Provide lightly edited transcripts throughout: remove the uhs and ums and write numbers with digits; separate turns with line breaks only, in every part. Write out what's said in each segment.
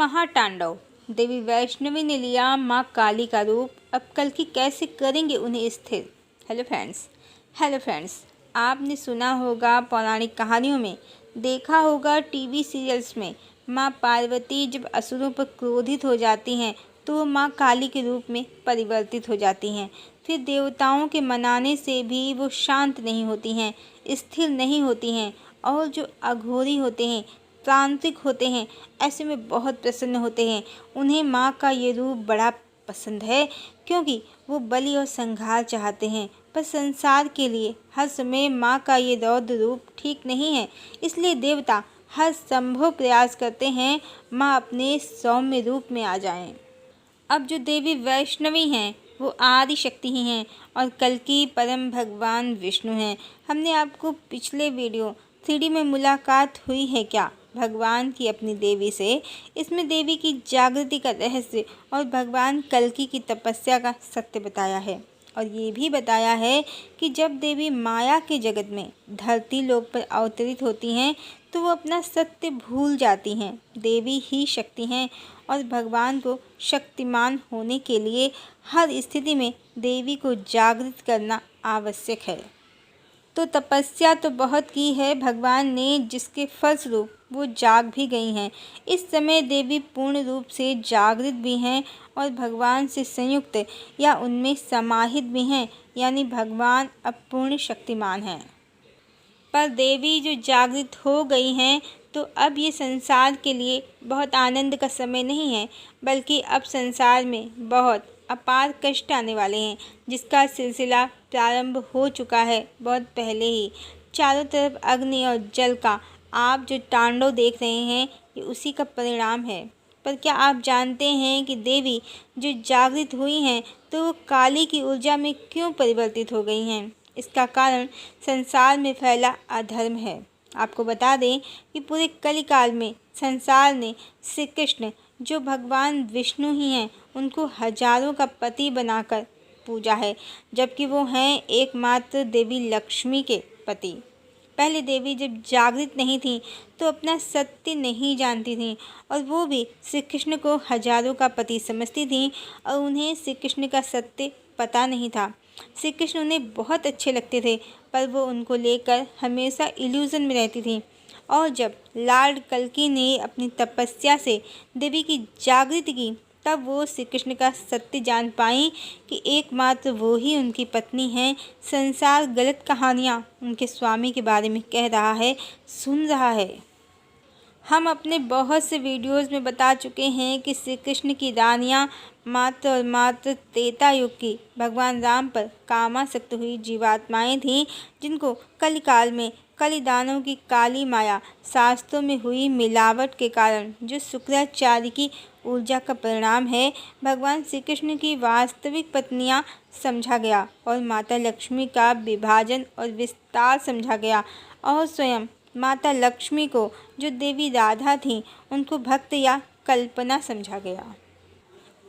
महातांडव। देवी वैष्णवी ने लिया मां काली का रूप, अब कल्कि कैसे करेंगे उन्हें स्थिर। हेलो फ्रेंड्स, आपने सुना होगा पौराणिक कहानियों में, देखा होगा टीवी सीरियल्स में, मां पार्वती जब असुरों पर क्रोधित हो जाती हैं तो वो मां काली के रूप में परिवर्तित हो जाती हैं। फिर देवताओं के मनाने से भी वो शांत नहीं होती हैं, स्थिर नहीं होती हैं, और जो अघोरी होते हैं, तांत्रिक होते हैं, ऐसे में बहुत प्रसन्न होते हैं। उन्हें माँ का ये रूप बड़ा पसंद है, क्योंकि वो बलि और संहार चाहते हैं। पर संसार के लिए हर समय माँ का ये रौद्र रूप ठीक नहीं है, इसलिए देवता हर संभव प्रयास करते हैं माँ अपने सौम्य रूप में आ जाएं। अब जो देवी वैष्णवी हैं वो आदि शक्ति ही हैं और कल्कि परम भगवान विष्णु हैं। हमने आपको पिछले वीडियो 3D में मुलाकात हुई है क्या भगवान की अपनी देवी से, इसमें देवी की जागृति का रहस्य और भगवान कल्कि की तपस्या का सत्य बताया है। और ये भी बताया है कि जब देवी माया के जगत में धरती लोक पर अवतरित होती हैं तो वो अपना सत्य भूल जाती हैं। देवी ही शक्ति हैं और भगवान को शक्तिमान होने के लिए हर स्थिति में देवी को जागृत करना आवश्यक है। तो तपस्या तो बहुत की है भगवान ने, जिसके फलस्वरूप वो जाग भी गई हैं। इस समय देवी पूर्ण रूप से जागृत भी हैं और भगवान से संयुक्त या उनमें समाहित भी हैं, यानी भगवान अब पूर्ण शक्तिमान हैं। पर देवी जो जागृत हो गई हैं तो अब ये संसार के लिए बहुत आनंद का समय नहीं है, बल्कि अब संसार में बहुत अपार कष्ट आने वाले हैं, जिसका सिलसिला प्रारंभ हो चुका है बहुत पहले ही। चारों तरफ अग्नि और जल का आप जो तांडव देख रहे हैं ये उसी का परिणाम है। पर क्या आप जानते हैं कि देवी जो जागृत हुई हैं तो वो काली की ऊर्जा में क्यों परिवर्तित हो गई हैं? इसका कारण संसार में फैला अधर्म है। आपको बता दें कि पूरे कलिकाल में संसार ने श्री कृष्ण जो भगवान विष्णु ही हैं उनको हजारों का पति बनाकर पूजा है, जबकि वो हैं एकमात्र देवी लक्ष्मी के पति। पहले देवी जब जागृत नहीं थी तो अपना सत्य नहीं जानती थी और वो भी श्री कृष्ण को हजारों का पति समझती थी और उन्हें श्री कृष्ण का सत्य पता नहीं था। श्री कृष्ण उन्हें बहुत अच्छे लगते थे, पर वो उनको लेकर हमेशा इल्यूज़न में रहती थी। और जब लॉर्ड कल्कि ने अपनी तपस्या से देवी की जागृति की, तब वो श्री कृष्ण का सत्य जान पाई कि एकमात्र वो ही उनकी पत्नी हैं। संसार गलत कहानियाँ उनके स्वामी के बारे में कह रहा है, सुन रहा है। हम अपने बहुत से वीडियोस में बता चुके हैं कि श्री कृष्ण की रानियाँ मात्र और मात्र त्रेता युग की भगवान राम पर कामासक्त हुई जीवात्माएं थीं, जिनको कलिकाल में कलिदानों की काली माया शास्त्रों में हुई मिलावट के कारण जो शुक्राचार्य की ऊर्जा का परिणाम है, भगवान श्री कृष्ण की वास्तविक पत्नियां समझा गया और माता लक्ष्मी का विभाजन और विस्तार समझा गया, और स्वयं माता लक्ष्मी को जो देवी राधा थीं उनको भक्त या कल्पना समझा गया।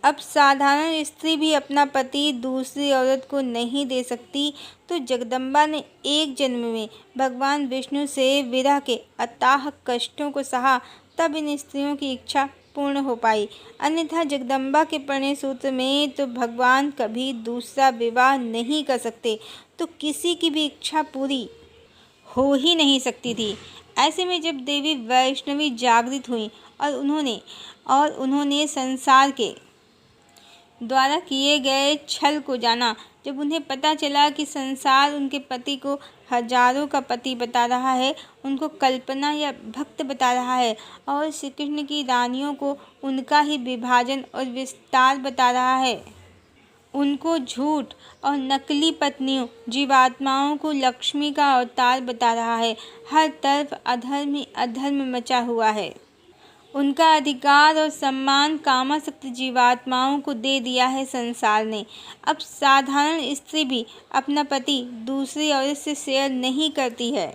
अब साधारण स्त्री भी अपना पति दूसरी औरत को नहीं दे सकती, तो जगदम्बा ने एक जन्म में भगवान विष्णु से विरह के अथाह कष्टों को सहा, तब इन स्त्रियों की इच्छा पूर्ण हो पाई। अन्यथा जगदम्बा के प्रणय सूत्र में तो भगवान कभी दूसरा विवाह नहीं कर सकते, तो किसी की भी इच्छा पूरी हो ही नहीं सकती थी। ऐसे में जब देवी वैष्णवी जागृत हुई और उन्होंने संसार के द्वारा किए गए छल को जाना, जब उन्हें पता चला कि संसार उनके पति को हजारों का पति बता रहा है, उनको कल्पना या भक्त बता रहा है, और श्री कृष्ण की रानियों को उनका ही विभाजन और विस्तार बता रहा है, उनको झूठ और नकली पत्नियों जीवात्माओं को लक्ष्मी का अवतार बता रहा है, हर तरफ अधर्म ही अधर्म मचा हुआ है। उनका अधिकार और सम्मान कामासक्त जीवात्माओं को दे दिया है संसार ने। अब साधारण स्त्री भी अपना पति दूसरी औरत से शेयर नहीं करती है।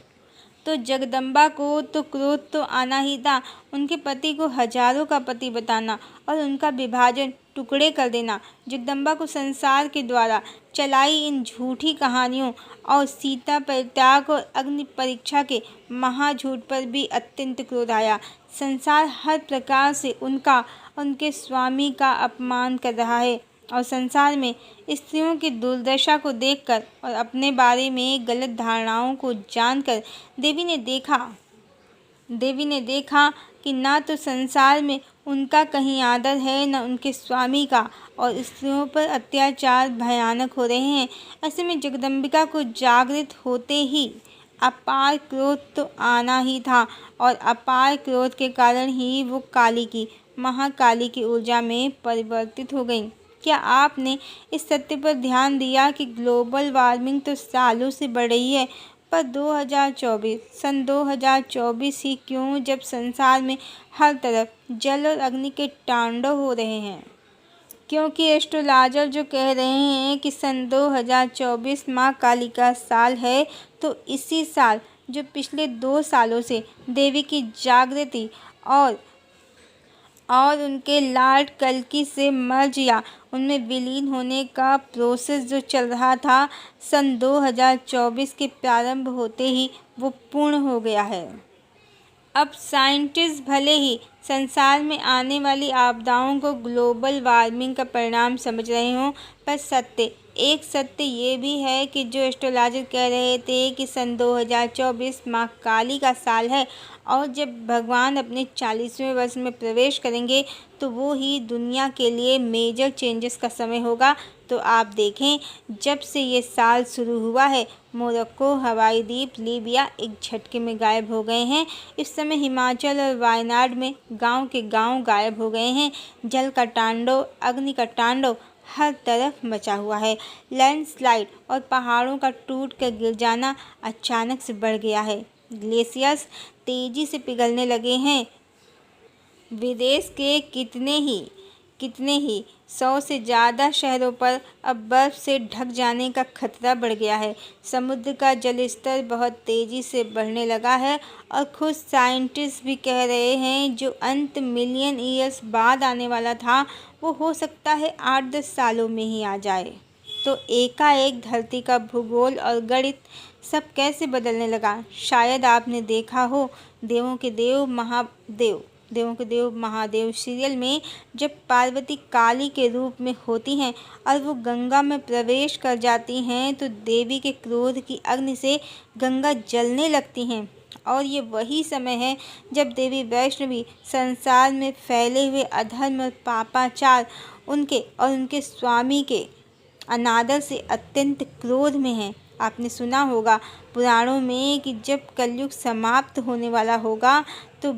तो जगदम्बा को तो क्रोध तो आना ही था। उनके पति को हजारों का पति बताना और उनका विभाजन टुकड़े कर देना जगदम्बा को संसार के द्वारा चलाई इन झूठी कहानियों और सीता परित्याग और अग्नि परीक्षा के महाझूठ पर भी अत्यंत क्रोध आया। संसार हर प्रकार से उनका उनके स्वामी का अपमान कर रहा है और संसार में स्त्रियों की दुर्दशा को देखकर और अपने बारे में गलत धारणाओं को जानकर देवी ने देखा कि ना तो संसार में उनका कहीं आदर है न उनके स्वामी का और स्त्रियों पर अत्याचार भयानक हो रहे हैं। ऐसे में जगदम्बिका को जागृत होते ही अपार क्रोध तो आना ही था और अपार क्रोध के कारण ही वो काली की महाकाली की ऊर्जा में परिवर्तित हो गई। क्या आपने इस सत्य पर ध्यान दिया कि ग्लोबल वार्मिंग तो सालों से बढ़ रही है, पर 2024 ही क्यों, जब संसार में हर तरफ जल और अग्नि के तांडव हो रहे हैं? क्योंकि एस्ट्रोलॉजर जो कह रहे हैं कि सन 2024 माँ काली का साल है, तो इसी साल जो पिछले 2 सालों से देवी की जागृति और उनके लॉर्ड कल्कि से मर्ज या उनमें विलीन होने का प्रोसेस जो चल रहा था, सन 2024 के प्रारंभ होते ही वो पूर्ण हो गया है। अब साइंटिस्ट भले ही संसार में आने वाली आपदाओं को ग्लोबल वार्मिंग का परिणाम समझ रहे हों, पर एक सत्य ये भी है कि जो एस्ट्रोलॉजर कह रहे थे कि सन 2024 माँ काली का साल है और जब भगवान अपने 40वें वर्ष में प्रवेश करेंगे तो वो ही दुनिया के लिए मेजर चेंजेस का समय होगा। तो आप देखें, जब से ये साल शुरू हुआ है, मोरक्को, हवाई द्वीप, लीबिया एक झटके में गायब हो गए हैं। इस समय हिमाचल और वायनाड में गांव के गांव गायब हो गए हैं। जल का तांडव, अग्नि का तांडव हर तरफ मचा हुआ है। लैंडस्लाइड और पहाड़ों का टूट कर गिर जाना अचानक से बढ़ गया है। ग्लेशियर्स तेजी से पिघलने लगे हैं। विदेश के कितने ही 100 से ज़्यादा शहरों पर अब बर्फ़ से ढक जाने का खतरा बढ़ गया है। समुद्र का जल स्तर बहुत तेज़ी से बढ़ने लगा है और खुद साइंटिस्ट भी कह रहे हैं जो अंत मिलियन ईयर्स बाद आने वाला था वो हो सकता है 8-10 सालों में ही आ जाए। तो एकाएक धरती का भूगोल और गणित सब कैसे बदलने लगा। शायद आपने देखा हो देवों के देव महादेव सीरियल में जब पार्वती काली के रूप में होती हैं और वो गंगा में प्रवेश कर जाती हैं तो देवी के क्रोध की अग्नि से गंगा जलने लगती हैं। और ये वही समय है जब देवी वैष्णवी संसार में फैले हुए अधर्म और पापाचार उनके स्वामी के अनादर से अत्यंत क्रोध में हैं। आपने सुना होगा पुराणों में कि जब कलयुग समाप्त होने वाला होगा तो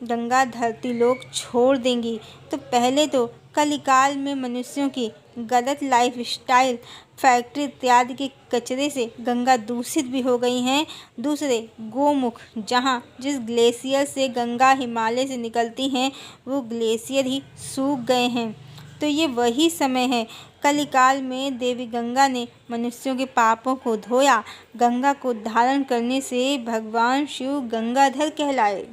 गंगा धरती लोग छोड़ देंगी। तो पहले तो कलिकाल में मनुष्यों की गलत लाइफ स्टाइल, फैक्ट्री इत्यादि के कचरे से गंगा दूषित भी हो गई हैं। दूसरे गोमुख, जहाँ जिस ग्लेशियर से गंगा हिमालय से निकलती हैं वो ग्लेशियर ही सूख गए हैं। तो ये वही समय है, कलिकाल में देवी गंगा ने मनुष्यों के पापों को धोया। गंगा को धारण करने से भगवान शिव गंगाधर कहलाए।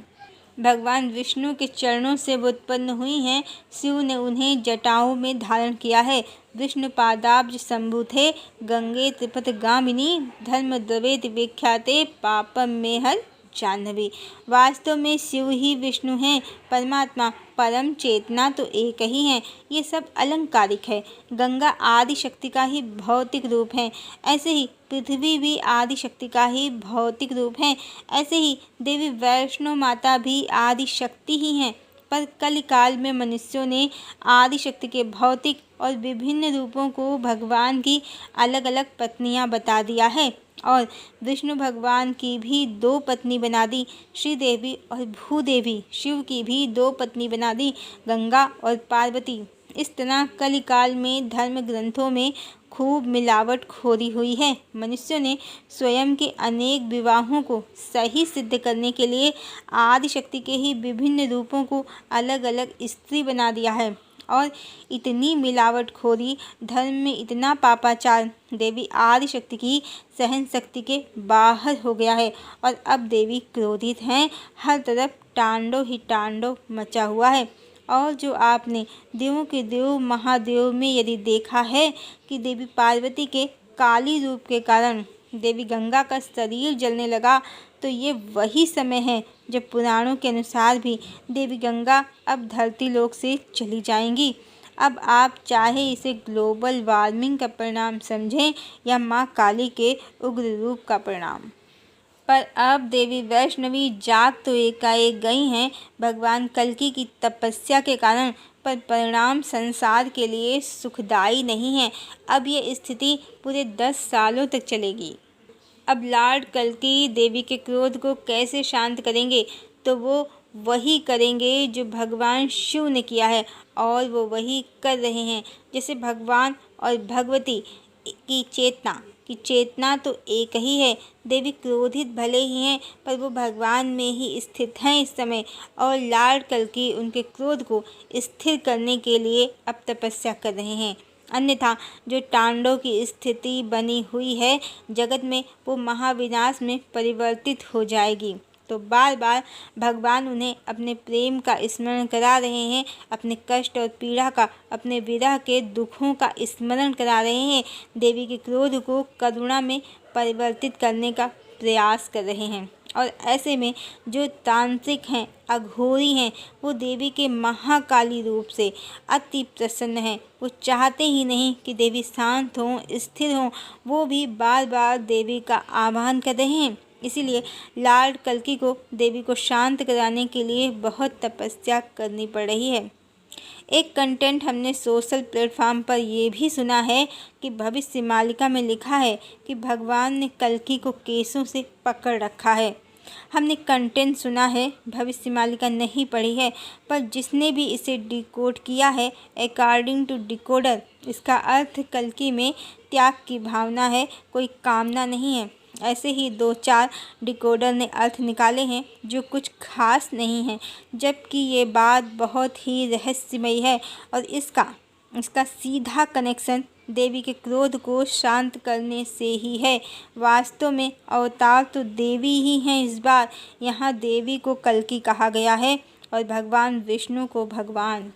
भगवान विष्णु के चरणों से वो उत्पन्न हुई हैं। शिव ने उन्हें जटाओं में धारण किया है। विष्णु पादाब्ज शंभु थे। गंगे त्रिपथगामिनी धर्म द्रवेति विख्याते पापम मेहर जाह्नवी। वास्तव में शिव ही विष्णु हैं। परमात्मा परम चेतना तो एक ही हैं। ये सब अलंकारिक है। गंगा आदि शक्ति का ही भौतिक रूप है। ऐसे ही पृथ्वी भी आदि शक्ति का ही भौतिक रूप है। ऐसे ही देवी वैष्णो माता भी आदि शक्ति ही हैं। पर कलिकाल में मनुष्यों ने आदि शक्ति के भौतिक और विभिन्न रूपों को भगवान की अलग अलग पत्नियां बता दिया है और विष्णु भगवान की भी 2 पत्नी बना दी, श्रीदेवी और भूदेवी। शिव की भी 2 पत्नी बना दी, गंगा और पार्वती। इस तरह कलिकाल में धर्म ग्रंथों में खूब मिलावटखोरी हुई है। मनुष्यों ने स्वयं के अनेक विवाहों को सही सिद्ध करने के लिए आदिशक्ति के ही विभिन्न रूपों को अलग अलग स्त्री बना दिया है और इतनी मिलावटखोरी, धर्म में इतना पापाचार देवी आदिशक्ति की सहन शक्ति के बाहर हो गया है। और अब देवी क्रोधित हैं, हर तरफ तांडव ही तांडव मचा हुआ है। और जो आपने देवों के देव महादेव में यदि देखा है कि देवी पार्वती के काली रूप के कारण देवी गंगा का शरीर जलने लगा, तो ये वही समय है जब पुराणों के अनुसार भी देवी गंगा अब धरती लोक से चली जाएंगी। अब आप चाहे इसे ग्लोबल वार्मिंग का परिणाम समझें या माँ काली के उग्र रूप का परिणाम, पर अब देवी वैष्णवी जाग तो एकाएक गई हैं भगवान कल्कि की तपस्या के कारण, पर परिणाम संसार के लिए सुखदायी नहीं है। अब ये स्थिति पूरे 10 सालों तक चलेगी। अब लॉर्ड कल्कि देवी के क्रोध को कैसे शांत करेंगे, तो वो वही करेंगे जो भगवान शिव ने किया है, और वो वही कर रहे हैं। जैसे भगवान और भगवती की चेतना तो एक ही है। देवी क्रोधित भले ही हैं, पर वो भगवान में ही स्थित हैं इस समय, और लॉर्ड कल्कि उनके क्रोध को स्थिर करने के लिए अब तपस्या कर रहे हैं। अन्यथा जो तांडव की स्थिति बनी हुई है जगत में, वो महाविनाश में परिवर्तित हो जाएगी। तो बार बार भगवान उन्हें अपने प्रेम का स्मरण करा रहे हैं, अपने कष्ट और पीड़ा का, अपने विरह के दुखों का स्मरण करा रहे हैं, देवी के क्रोध को करुणा में परिवर्तित करने का प्रयास कर रहे हैं। और ऐसे में जो तांत्रिक हैं, अघोरी हैं, वो देवी के महाकाली रूप से अति प्रसन्न हैं। वो चाहते ही नहीं कि देवी शांत हों, स्थिर हों, वो भी बार बार देवी का आह्वान कर रहे हैं। इसीलिए लॉर्ड कल्कि को देवी को शांत कराने के लिए बहुत तपस्या करनी पड़ रही है। एक कंटेंट हमने सोशल प्लेटफॉर्म पर ये भी सुना है कि भविष्य मालिका में लिखा है कि भगवान ने कल्कि को केसों से पकड़ रखा है। हमने कंटेंट सुना है, भविष्य मालिका नहीं पढ़ी है, पर जिसने भी इसे डिकोड किया है, अकॉर्डिंग टू डिकोडर, इसका अर्थ कल्कि में त्याग की भावना है, कोई कामना नहीं है। ऐसे ही 2-4 डिकोडर ने अर्थ निकाले हैं जो कुछ खास नहीं है, जबकि ये बात बहुत ही रहस्यमयी है। और इसका सीधा कनेक्शन देवी के क्रोध को शांत करने से ही है। वास्तव में अवतार तो देवी ही हैं इस बार। यहाँ देवी को कल्कि कहा गया है और भगवान विष्णु को भगवान।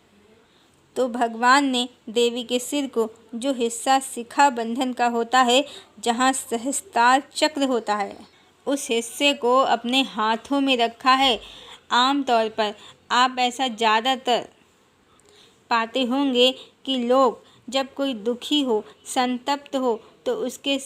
तो भगवान ने देवी के सिर को, जो हिस्सा शिखा बंधन का होता है, जहाँ सहस्त्रार चक्र होता है, उस हिस्से को अपने हाथों में रखा है। आमतौर पर आप ऐसा ज़्यादातर पाते होंगे कि लोग जब कोई दुखी हो, संतप्त हो, तो उसके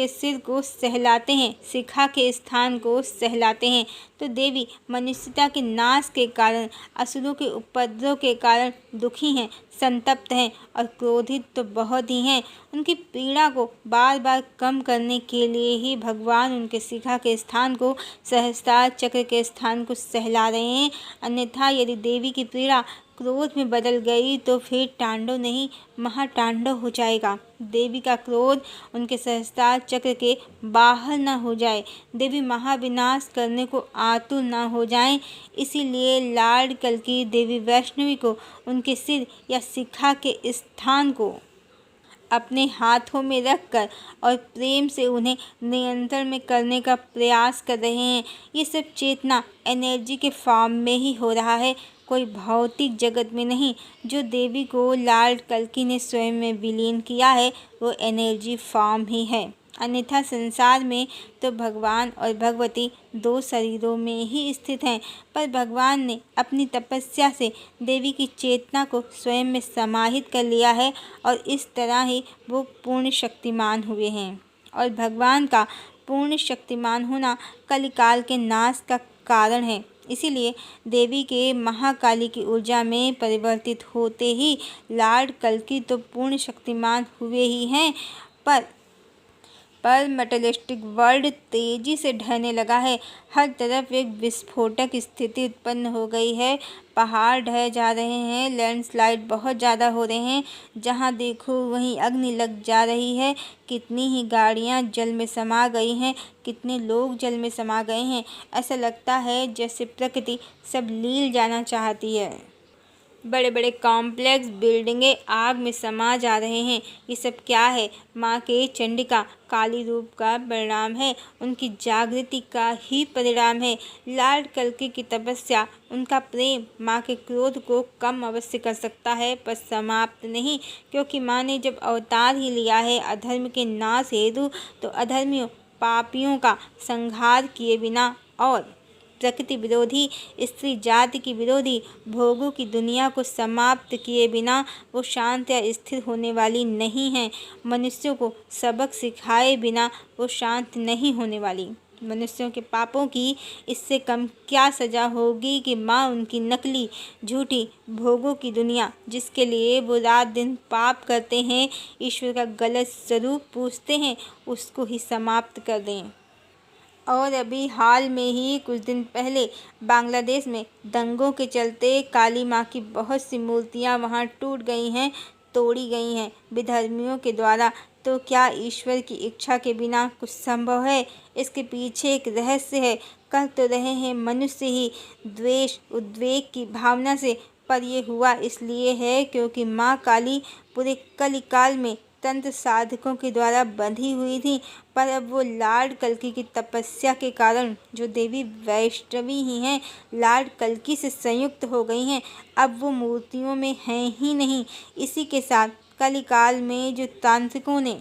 सिर को सहलाते हैं, शिखा के स्थान को सहलाते हैं। तो देवी मनुष्यता के नाश के कारण, असुरों के उपद्रव के कारण दुखी हैं, संतप्त हैं और क्रोधित तो बहुत ही हैं। उनकी पीड़ा को बार बार कम करने के लिए ही भगवान उनके शिखा के स्थान को, सहस्त्रार चक्र के स्थान को सहला रहे हैं। अन्यथा यदि देवी की पीड़ा क्रोध में बदल गई तो फिर तांडव नहीं, महातांडव हो जाएगा। देवी का क्रोध उनके सहस्त्रार चक्र के बाहर न हो जाए, देवी महाविनाश करने को आतुर न हो जाएं। इसीलिए लॉर्ड कल्कि देवी वैष्णवी को उनके सिर या शिखा के स्थान को अपने हाथों में रखकर और प्रेम से उन्हें नियंत्रण में करने का प्रयास कर रहे हैं। ये सब चेतना एनर्जी के फॉर्म में ही हो रहा है, कोई भौतिक जगत में नहीं। जो देवी को लॉर्ड कल्कि ने स्वयं में विलीन किया है, वो एनर्जी फॉर्म ही है। अन्यथा संसार में तो भगवान और भगवती 2 शरीरों में ही स्थित हैं, पर भगवान ने अपनी तपस्या से देवी की चेतना को स्वयं में समाहित कर लिया है और इस तरह ही वो पूर्ण शक्तिमान हुए हैं। और भगवान का पूर्ण शक्तिमान होना कलिकाल के नाश का कारण है। इसीलिए देवी के महाकाली की ऊर्जा में परिवर्तित होते ही लॉर्ड कल्कि तो पूर्ण शक्तिमान हुए ही हैं, पर मटेरियलिस्टिक वर्ल्ड तेजी से ढहने लगा है। हर तरफ एक विस्फोटक स्थिति उत्पन्न हो गई है। पहाड़ ढह जा रहे हैं, लैंडस्लाइड बहुत ज़्यादा हो रहे हैं, जहां देखो वहीं अग्नि लग जा रही है। कितनी ही गाड़ियां जल में समा गई हैं, कितने लोग जल में समा गए हैं। ऐसा लगता है जैसे प्रकृति सब लील जाना चाहती है। बड़े बड़े कॉम्प्लेक्स बिल्डिंगें आग में समा जा रहे हैं। ये सब क्या है? माँ के चंडिका काली रूप का परिणाम है, उनकी जागृति का ही परिणाम है। लॉर्ड कल्कि की तपस्या, उनका प्रेम माँ के क्रोध को कम अवश्य कर सकता है, पर समाप्त नहीं, क्योंकि माँ ने जब अवतार ही लिया है अधर्म के नाश हेतु, तो अधर्मियों पापियों का संहार किए बिना और प्रकृति विरोधी, स्त्री जाति की विरोधी, भोगों की दुनिया को समाप्त किए बिना वो शांत या स्थिर होने वाली नहीं है। मनुष्यों को सबक सिखाए बिना वो शांत नहीं होने वाली। मनुष्यों के पापों की इससे कम क्या सजा होगी कि माँ उनकी नकली झूठी भोगों की दुनिया, जिसके लिए वो रात दिन पाप करते हैं, ईश्वर का गलत स्वरूप पूजते हैं, उसको ही समाप्त कर दें। और अभी हाल में ही कुछ दिन पहले बांग्लादेश में दंगों के चलते काली माँ की बहुत सी मूर्तियाँ वहाँ टूट गई हैं, तोड़ी गई हैं विधर्मियों के द्वारा। तो क्या ईश्वर की इच्छा के बिना कुछ संभव है? इसके पीछे एक रहस्य है। कह तो रहे हैं मनुष्य ही द्वेष उद्वेग की भावना से, पर यह हुआ इसलिए है क्योंकि माँ काली पूरे कलिकाल में तंत्र साधकों के द्वारा बंधी हुई थी, पर अब वो लॉर्ड कल्कि की तपस्या के कारण, जो देवी वैष्णवी ही हैं, लॉर्ड कल्कि से संयुक्त हो गई हैं। अब वो मूर्तियों में हैं ही नहीं। इसी के साथ कलिकाल में जो तांत्रिकों ने,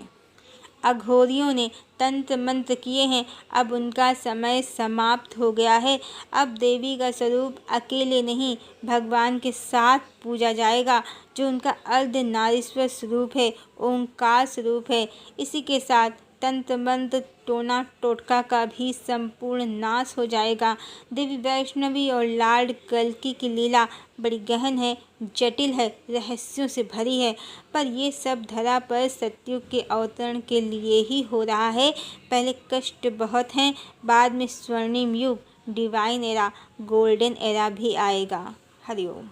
अघोरियों ने तंत्र मंत्र किए हैं, अब उनका समय समाप्त हो गया है। अब देवी का स्वरूप अकेले नहीं, भगवान के साथ पूजा जाएगा, जो उनका अर्धनारीश्वर स्वरूप है, ओंकार स्वरूप है। इसी के साथ तंत्र मंत्र टोना टोटका का भी संपूर्ण नाश हो जाएगा। देवी वैष्णवी और लॉर्ड कल्कि की लीला बड़ी गहन है, जटिल है, रहस्यों से भरी है, पर ये सब धरा पर सतयुग के अवतरण के लिए ही हो रहा है। पहले कष्ट बहुत हैं, बाद में स्वर्णिम युग, डिवाइन एरा, गोल्डन एरा भी आएगा। हरिओम।